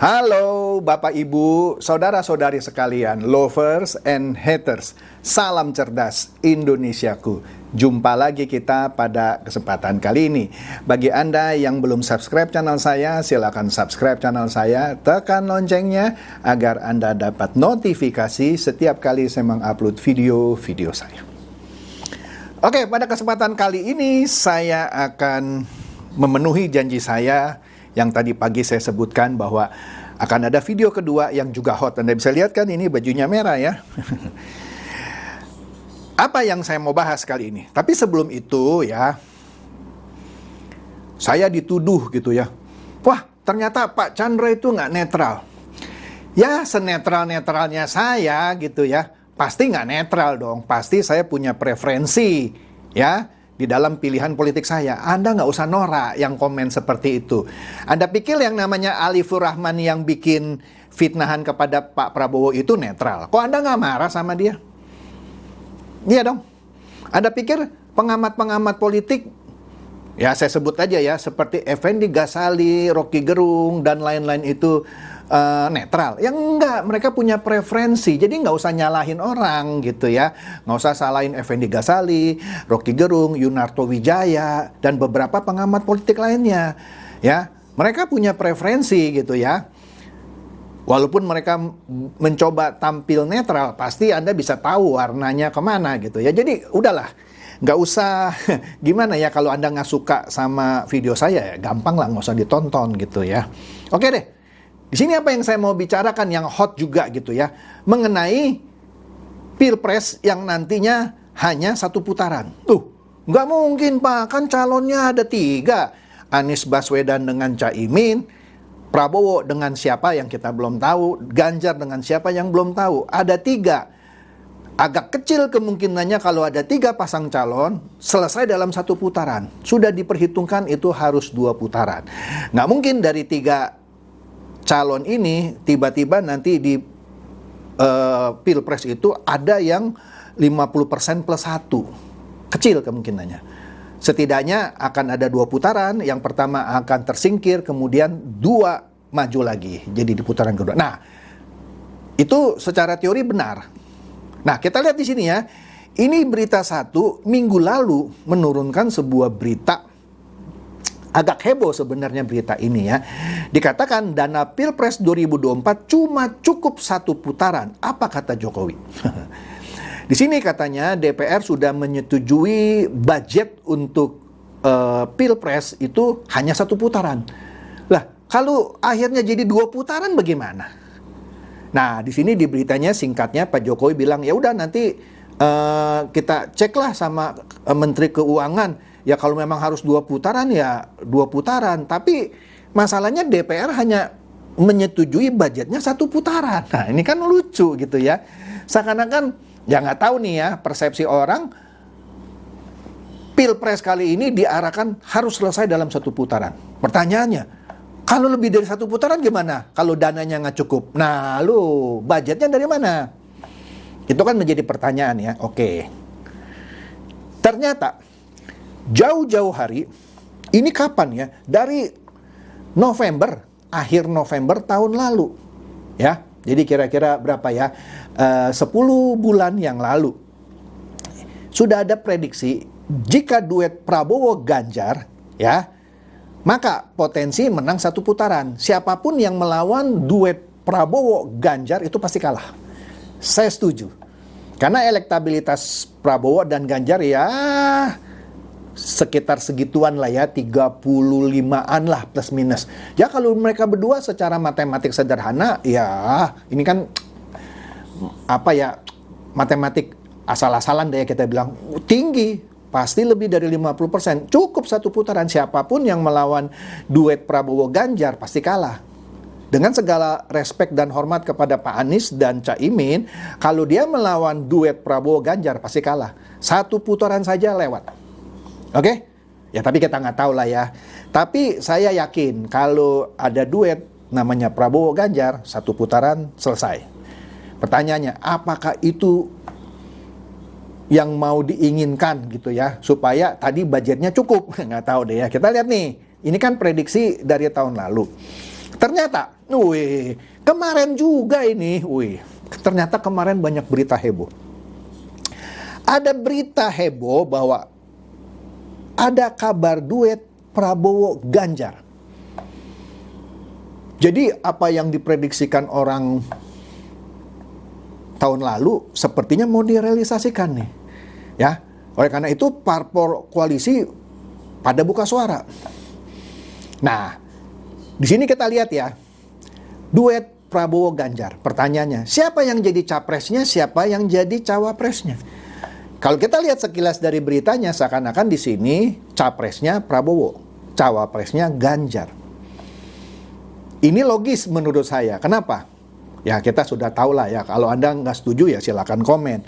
Halo Bapak Ibu, saudara-saudari sekalian, lovers and haters. Salam cerdas Indonesiaku. Jumpa lagi kita pada kesempatan kali ini. Bagi Anda yang belum subscribe channel saya, silakan subscribe channel saya, tekan loncengnya agar Anda dapat notifikasi setiap kali saya mengupload video-video saya. Oke, pada kesempatan kali ini saya akan memenuhi janji saya yang tadi pagi saya sebutkan bahwa akan ada video kedua yang juga hot. Anda bisa lihat kan ini bajunya merah ya. Apa yang saya mau bahas kali ini? Tapi sebelum itu ya, saya dituduh gitu ya. Wah, ternyata Pak Chandra itu nggak netral. Ya, senetral-netralnya saya gitu ya. Pasti nggak netral dong. Pasti saya punya preferensi ya di dalam pilihan politik saya. Anda nggak usah norak yang komen seperti itu. Anda pikir yang namanya Alifur Rahman yang bikin fitnahan kepada Pak Prabowo itu netral? Kok Anda nggak marah sama dia? Iya dong. Anda pikir pengamat-pengamat politik, ya saya sebut aja ya, seperti Effendi Ghazali, Rocky Gerung, dan lain-lain itu netral? Ya enggak, mereka punya preferensi. Jadi nggak usah nyalahin orang gitu ya. Nggak usah salahin Effendi Ghazali, Rocky Gerung, Yunarto Wijaya, dan beberapa pengamat politik lainnya. Ya, mereka punya preferensi gitu ya. Walaupun mereka mencoba tampil netral, pasti Anda bisa tahu warnanya kemana gitu ya. Jadi udahlah, nggak usah gimana ya, kalau Anda nggak suka sama video saya ya gampang lah, nggak usah ditonton gitu ya. Oke deh, di sini apa yang saya mau bicarakan yang hot juga gitu ya, mengenai Pilpres yang nantinya hanya satu putaran. Nggak mungkin Pak, kan calonnya ada 3. Anies Baswedan dengan Caimin, Prabowo dengan siapa yang kita belum tahu, Ganjar dengan siapa yang belum tahu. Ada 3. Agak kecil kemungkinannya kalau ada 3 pasang calon selesai dalam satu putaran. Sudah diperhitungkan itu harus 2 putaran. Nggak mungkin dari 3 calon ini tiba-tiba nanti di Pilpres itu ada yang 50% plus 1. Kecil kemungkinannya. Setidaknya akan ada 2 putaran. Yang pertama akan tersingkir, kemudian 2 maju lagi. Jadi di putaran kedua. Nah, itu secara teori benar. Nah, kita lihat di sini ya. Ini berita 1 minggu lalu menurunkan sebuah berita. Agak heboh sebenarnya berita ini ya. Dikatakan dana Pilpres 2024 cuma cukup 1 putaran. Apa kata Jokowi? Di sini katanya DPR sudah menyetujui budget untuk Pilpres itu hanya 1 putaran. Lah, kalau akhirnya jadi 2 putaran bagaimana? Nah, di sini di beritanya singkatnya Pak Jokowi bilang, ya udah nanti kita ceklah sama Menteri Keuangan. Ya kalau memang harus 2 putaran ya 2 putaran. Tapi masalahnya DPR hanya menyetujui budgetnya 1 putaran. Nah, ini kan lucu gitu ya. Seakan-akan ya nggak tahu nih ya, persepsi orang Pilpres kali ini diarahkan harus selesai dalam 1 putaran. Pertanyaannya, kalau lebih dari 1 putaran gimana? Kalau dananya nggak cukup. Nah, budgetnya dari mana? Itu kan menjadi pertanyaan ya. Oke. Ternyata jauh-jauh hari, ini kapan ya? Dari November, akhir November tahun lalu. Ya, jadi kira-kira berapa ya? 10 bulan yang lalu. Sudah ada prediksi, jika duet Prabowo-Ganjar, ya, maka potensi menang 1 putaran. Siapapun yang melawan duet Prabowo-Ganjar itu pasti kalah. Saya setuju. Karena elektabilitas Prabowo dan Ganjar ya sekitar segituan lah ya, 35-an lah plus minus. Ya kalau mereka berdua secara matematik sederhana, ya ini kan apa ya, matematik asal-asalan deh kita bilang, tinggi, pasti lebih dari 50%. Cukup 1 putaran, siapapun yang melawan duet Prabowo-Ganjar pasti kalah. Dengan segala respek dan hormat kepada Pak Anies dan Caimin, kalau dia melawan duet Prabowo-Ganjar pasti kalah. 1 putaran saja lewat. Oke? Ya tapi kita nggak tahu lah ya. Tapi saya yakin kalau ada duet namanya Prabowo-Ganjar, 1 putaran selesai. Pertanyaannya, apakah itu yang mau diinginkan gitu ya, supaya tadi budgetnya cukup? Nggak tahu deh ya. Kita lihat nih, ini kan prediksi dari tahun lalu. Ternyata, kemarin juga ini, ternyata kemarin banyak berita heboh. Ada berita heboh bahwa ada kabar duet Prabowo Ganjar. Jadi apa yang diprediksikan orang tahun lalu sepertinya mau direalisasikan nih. Ya, oleh karena itu parpol koalisi pada buka suara. Nah, di sini kita lihat ya, duet Prabowo Ganjar. Pertanyaannya, siapa yang jadi capresnya, siapa yang jadi cawapresnya? Kalau kita lihat sekilas dari beritanya, seakan-akan di sini capresnya Prabowo, cawapresnya Ganjar. Ini logis menurut saya. Kenapa? Ya kita sudah tahu lah ya. Kalau Anda nggak setuju ya silakan komen.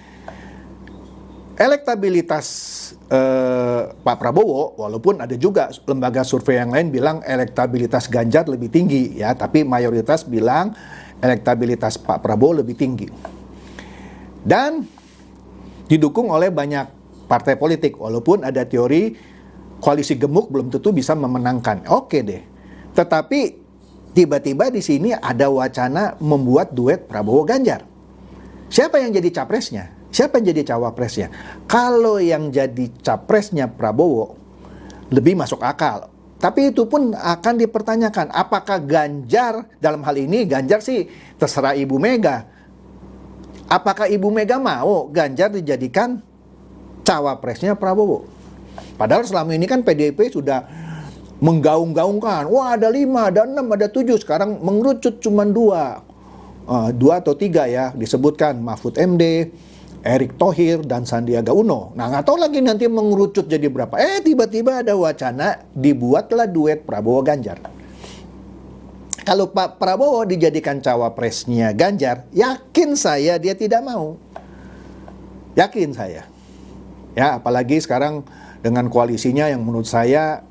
Elektabilitas Pak Prabowo, walaupun ada juga lembaga survei yang lain bilang elektabilitas Ganjar lebih tinggi ya, tapi mayoritas bilang elektabilitas Pak Prabowo lebih tinggi. Dan didukung oleh banyak partai politik, walaupun ada teori koalisi gemuk belum tentu bisa memenangkan. Oke deh. Tetapi tiba-tiba di sini ada wacana membuat duet Prabowo Ganjar. Siapa yang jadi capresnya? Siapa yang jadi cawapresnya? Kalau yang jadi capresnya Prabowo lebih masuk akal. Tapi itu pun akan dipertanyakan. Apakah Ganjar, dalam hal ini Ganjar sih terserah Ibu Mega. Apakah Ibu Mega mau Ganjar dijadikan cawapresnya Prabowo? Padahal selama ini kan PDIP sudah menggaung-gaungkan. Wah ada 5, ada 6, ada 7. Sekarang mengerucut cuma 2 atau 3 ya. Disebutkan Mahfud MD, Erick Thohir, dan Sandiaga Uno. Nah nggak tahu lagi nanti mengerucut jadi berapa. Tiba-tiba ada wacana dibuatlah duet Prabowo Ganjar. Kalau Pak Prabowo dijadikan cawapresnya Ganjar, yakin saya dia tidak mau. Yakin saya. Ya apalagi sekarang dengan koalisinya yang menurut saya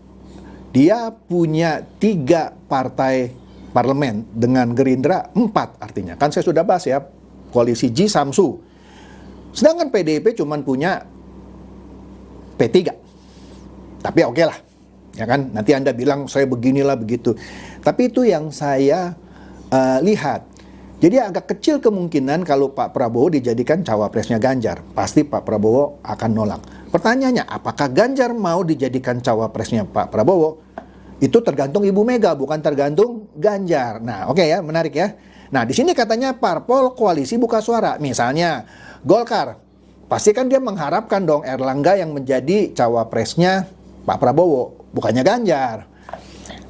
dia punya 3 partai parlemen dengan Gerindra 4 artinya. Kan saya sudah bahas ya koalisi Ji Samsu. Sedangkan PDIP cuma punya P3. Tapi oke lah. Ya kan, nanti Anda bilang saya beginilah begitu. Tapi itu yang saya lihat. Jadi agak kecil kemungkinan kalau Pak Prabowo dijadikan cawapresnya Ganjar. Pasti Pak Prabowo akan nolak. Pertanyaannya, apakah Ganjar mau dijadikan cawapresnya Pak Prabowo? Itu tergantung Ibu Mega, bukan tergantung Ganjar. Nah, oke ya, menarik ya. Nah, di sini katanya parpol koalisi buka suara. Misalnya Golkar, pasti kan dia mengharapkan dong Erlangga yang menjadi cawapresnya Pak Prabowo, bukannya Ganjar.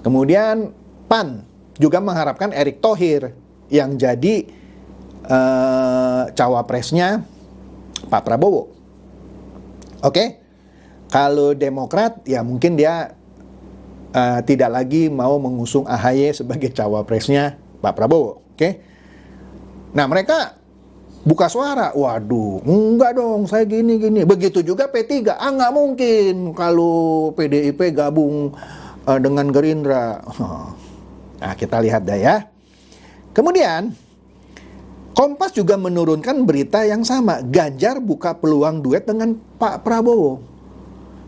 Kemudian PAN juga mengharapkan Erick Thohir yang jadi cawapresnya Pak Prabowo. Oke? Kalau Demokrat ya mungkin dia tidak lagi mau mengusung AHY sebagai cawapresnya Pak Prabowo. Oke? Nah mereka buka suara, waduh, enggak dong, saya gini-gini. Begitu juga P3, nggak mungkin kalau PDIP gabung dengan Gerindra. Nah, kita lihat dah ya. Kemudian, Kompas juga menurunkan berita yang sama. Ganjar buka peluang duet dengan Pak Prabowo.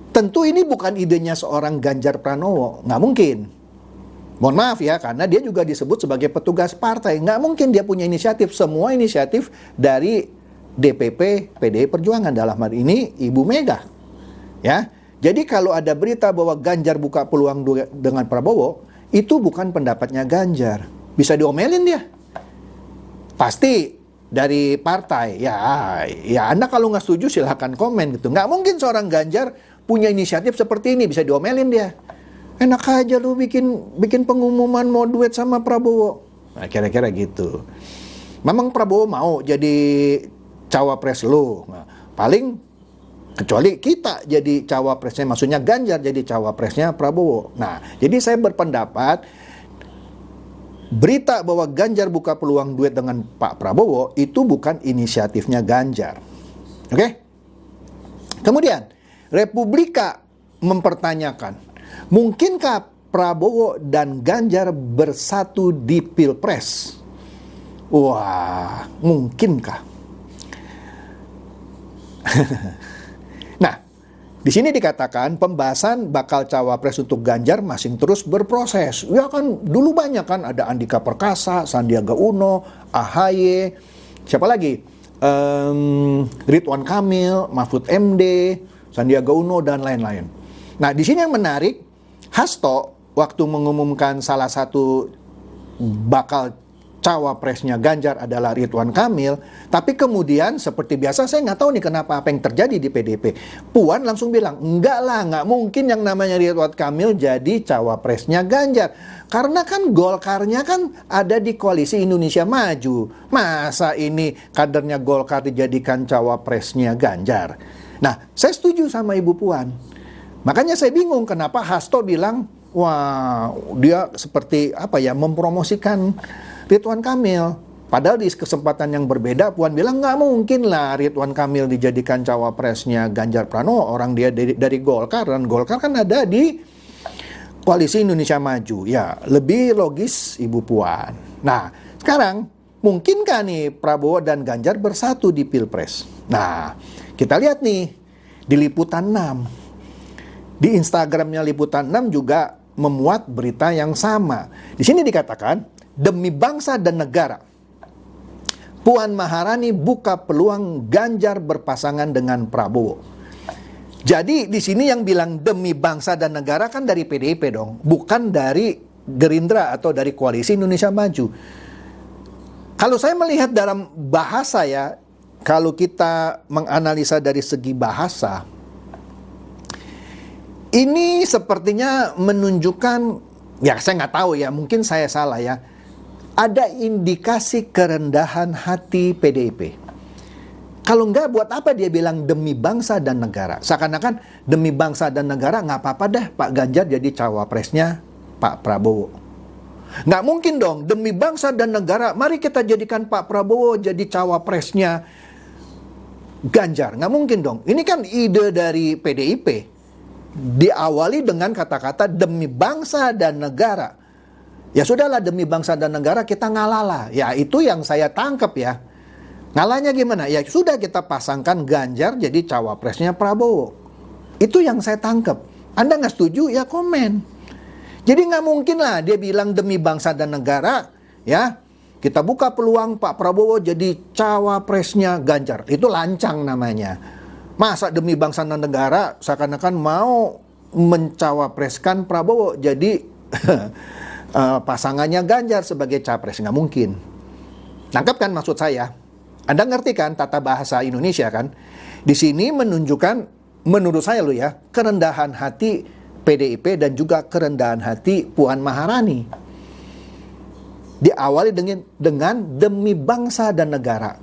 Tentu ini bukan idenya seorang Ganjar Pranowo, nggak mungkin. Mohon maaf ya, karena dia juga disebut sebagai petugas partai. Nggak mungkin dia punya inisiatif. Semua inisiatif dari DPP PDI Perjuangan, dalam hal ini Ibu Mega. Ya, jadi kalau ada berita bahwa Ganjar buka peluang dengan Prabowo, itu bukan pendapatnya Ganjar. Bisa diomelin dia. Pasti dari partai. Ya Anda kalau nggak setuju silahkan komen gitu. Nggak mungkin seorang Ganjar punya inisiatif seperti ini, bisa diomelin dia. Enak aja lu bikin pengumuman mau duet sama Prabowo. Nah, kira-kira gitu. Memang Prabowo mau jadi cawapres lu. Nah, paling kecuali kita jadi cawapresnya, maksudnya Ganjar jadi cawapresnya Prabowo. Nah, jadi saya berpendapat berita bahwa Ganjar buka peluang duet dengan Pak Prabowo itu bukan inisiatifnya Ganjar. Oke? Kemudian, Republika mempertanyakan, mungkinkah Prabowo dan Ganjar bersatu di Pilpres? Wah, mungkinkah? Nah, Di sini dikatakan pembahasan bakal cawapres untuk Ganjar masih terus berproses. Ya kan dulu banyak kan, ada Andika Perkasa, Sandiaga Uno, AHY, siapa lagi? Ridwan Kamil, Mahfud MD, Sandiaga Uno dan lain-lain. Nah, di sini yang menarik, Hasto waktu mengumumkan salah satu bakal cawapresnya Ganjar adalah Ridwan Kamil, tapi kemudian seperti biasa saya nggak tahu nih kenapa apa yang terjadi di PDIP. Puan langsung bilang, enggak lah, nggak mungkin yang namanya Ridwan Kamil jadi cawapresnya Ganjar. Karena kan Golkarnya kan ada di koalisi Indonesia Maju. Masa ini kadernya Golkar dijadikan cawapresnya Ganjar? Nah, saya setuju sama Ibu Puan. Makanya saya bingung kenapa Hasto bilang, wah, dia seperti apa ya, mempromosikan Ridwan Kamil. Padahal di kesempatan yang berbeda Puan bilang nggak mungkin lah Ridwan Kamil dijadikan cawapresnya Ganjar Pranowo. Orang dia dari Golkar, dan Golkar kan ada di koalisi Indonesia Maju. Ya, lebih logis Ibu Puan. Nah, sekarang mungkinkah nih Prabowo dan Ganjar bersatu di Pilpres? Nah, kita lihat nih di Liputan 6. Di Instagramnya Liputan 6 juga memuat berita yang sama. Di sini dikatakan, demi bangsa dan negara, Puan Maharani buka peluang Ganjar berpasangan dengan Prabowo. Jadi di sini yang bilang demi bangsa dan negara kan dari PDIP dong, bukan dari Gerindra atau dari Koalisi Indonesia Maju. Kalau saya melihat dalam bahasa ya, kalau kita menganalisa dari segi bahasa, ini sepertinya menunjukkan, ya saya nggak tahu ya, mungkin saya salah ya, ada indikasi kerendahan hati PDIP. Kalau enggak, buat apa dia bilang demi bangsa dan negara? Seakan-akan demi bangsa dan negara nggak apa-apa dah Pak Ganjar jadi cawapresnya Pak Prabowo. Nggak mungkin dong, demi bangsa dan negara, mari kita jadikan Pak Prabowo jadi cawapresnya Ganjar. Nggak mungkin dong. Ini kan ide dari PDIP. Diawali dengan kata-kata demi bangsa dan negara. Ya sudahlah, demi bangsa dan negara kita ngalah lah. Ya itu yang saya tangkap ya. Ngalahnya gimana? Ya sudah, kita pasangkan Ganjar jadi cawapresnya Prabowo. Itu yang saya tangkap. Anda nggak setuju? Ya komen. Jadi nggak mungkin lah dia bilang demi bangsa dan negara, ya kita buka peluang Pak Prabowo jadi cawapresnya Ganjar. Itu lancang namanya. Masa demi bangsa dan negara seakan-akan mau mencawapreskan Prabowo jadi pasangannya Ganjar sebagai capres? Nggak mungkin. Nangkep kan maksud saya? Anda ngerti kan tata bahasa Indonesia kan? Di sini menunjukkan, menurut saya loh ya, kerendahan hati PDIP dan juga kerendahan hati Puan Maharani. Diawali dengan demi bangsa dan negara.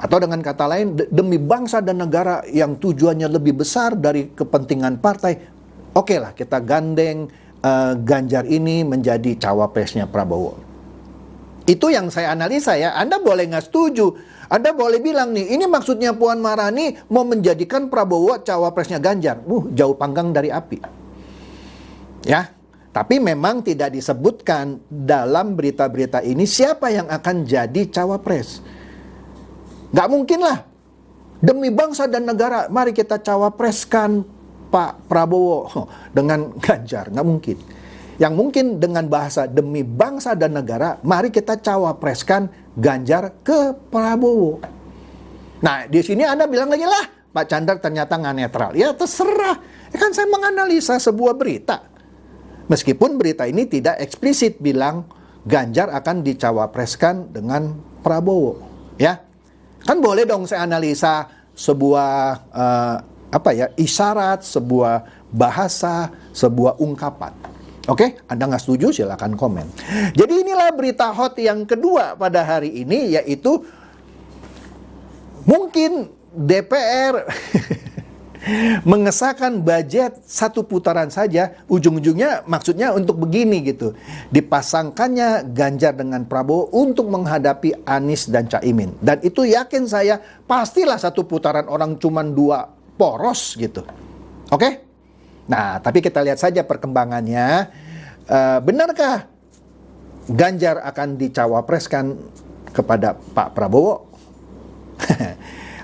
Atau dengan kata lain, demi bangsa dan negara yang tujuannya lebih besar dari kepentingan partai. Oke lah, kita gandeng Ganjar ini menjadi cawapresnya Prabowo. Itu yang saya analisa ya. Anda boleh nggak setuju. Anda boleh bilang nih, ini maksudnya Puan Maharani mau menjadikan Prabowo cawapresnya Ganjar. Jauh panggang dari api. Ya, tapi memang tidak disebutkan dalam berita-berita ini siapa yang akan jadi cawapres. Nggak mungkin lah. Demi bangsa dan negara, mari kita cawapreskan Pak Prabowo dengan Ganjar. Nggak mungkin. Yang mungkin dengan bahasa demi bangsa dan negara, mari kita cawapreskan Ganjar ke Prabowo. Nah, di sini Anda bilang lagi lah, Pak Chandra ternyata nggak netral. Ya terserah, kan saya menganalisa sebuah berita. Meskipun berita ini tidak eksplisit bilang Ganjar akan dicawapreskan dengan Prabowo. Ya, kan boleh dong saya analisa sebuah isyarat, sebuah bahasa, sebuah ungkapan. Oke, Anda nggak setuju silakan komen. Jadi inilah berita hot yang kedua pada hari ini, yaitu mungkin DPR mengesahkan budget satu putaran saja, ujung-ujungnya maksudnya untuk begini gitu. Dipasangkannya Ganjar dengan Prabowo untuk menghadapi Anies dan Caimin. Dan itu yakin saya pastilah satu putaran, orang cuman 2 poros gitu. Oke? Nah, tapi kita lihat saja perkembangannya. Benarkah Ganjar akan dicawapreskan kepada Pak Prabowo?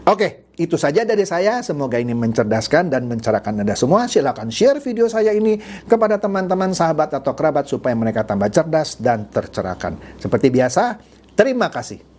Oke. itu saja dari saya. Semoga ini mencerdaskan dan mencerahkan Anda semua. Silakan share video saya ini kepada teman-teman, sahabat, atau kerabat supaya mereka tambah cerdas dan tercerahkan. Seperti biasa, terima kasih.